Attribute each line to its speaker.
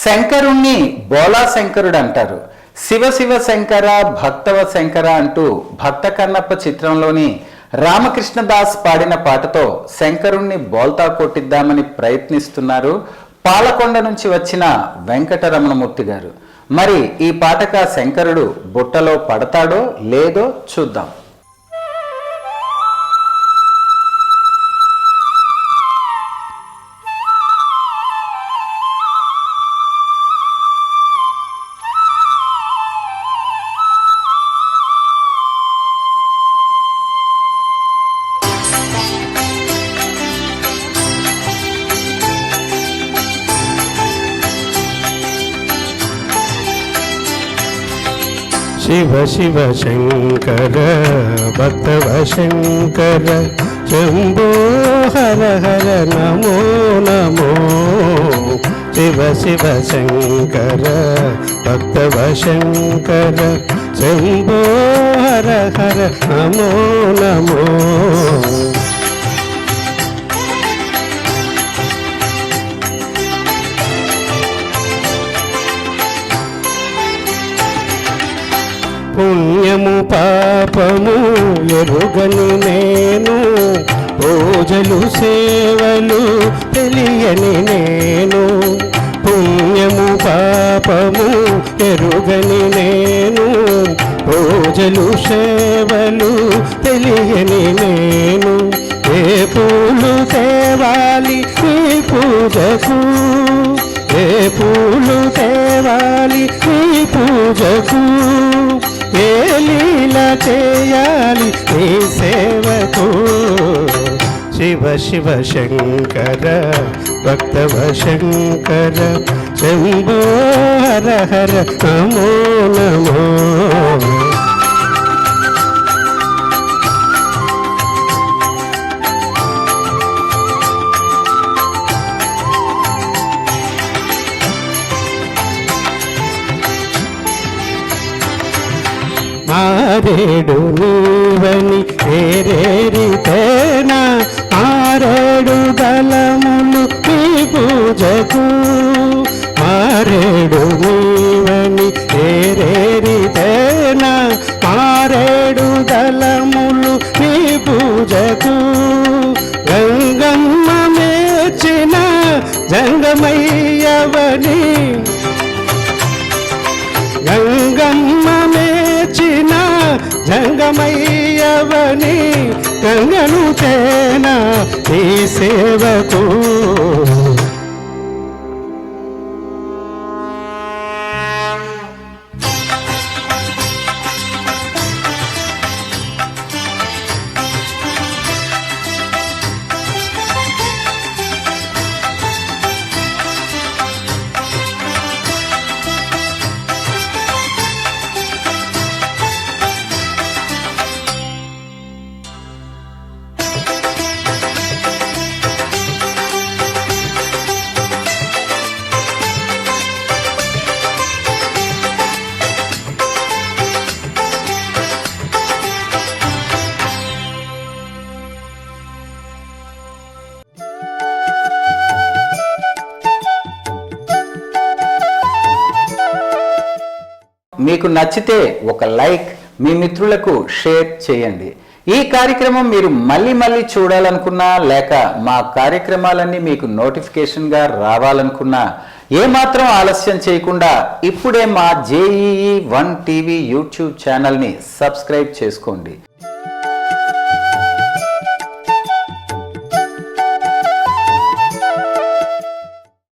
Speaker 1: శంకరుణ్ణి బోలా శంకరుడు అంటారు. శివ శివ శంకర భక్తవ శంకర అంటూ భక్త కన్నప్ప చిత్రంలోని రామకృష్ణదాస్ పాడిన పాటతో శంకరుణ్ణి బోల్తా కొట్టిద్దామని ప్రయత్నిస్తున్నారు పాలకొండ నుంచి వచ్చిన వెంకటరమణమూర్తి గారు. మరి ఈ పాటక శంకరుడు బుట్టలో పడతాడో లేదో చూద్దాం.
Speaker 2: शिव शिव शंकर भक्तव शंकर शंभो हर हर नमो नमो। शिव शिव शंकर भक्तव शंकर शंभो हर हर नमो नमो। పుణ్యము పాపము ఎరుగని నేను, పూజలు సేవలు తెలియని నేను. పుణ్యము పాపము ఎరుగని నేను, పూజలు సేవలు తెలియని నేను. ఏ పూలు తేవాలి ఈ పూజకు, ఏ పూలు తేవాలి ఈ పూజకు, ఏ లీల చేయాలి నీ సేవకు. శివ శివ శంకర భక్తవ శంకర శంభో హర హర నమో నమో। మారేడు నీవని ఏరేరితేనా, ఆరేడు దళములు నీ పూజకు. మారేడు నీవని ఏరేరితేనా, ఆరేడు దళములు నీ పూజకు. గంగమ్మ మేచిన జంగమయ్యవని, గంగమ్మ మేచిన జంగమయ్యవని, గంగను తేనా ఈ సేవకు.
Speaker 1: మీకు నచ్చితే ఒక లైక్, మీ మిత్రులకు షేర్ చేయండి. ఈ కార్యక్రమం మీరు మళ్ళీ మళ్ళీ చూడాలనుకున్నా, లేక మా కార్యక్రమాలన్నీ మీకు నోటిఫికేషన్గా రావాలనుకున్నా ఏమాత్రం ఆలస్యం చేయకుండా ఇప్పుడే మా JEE1 TV యూట్యూబ్ ఛానల్ని సబ్స్క్రైబ్ చేసుకోండి.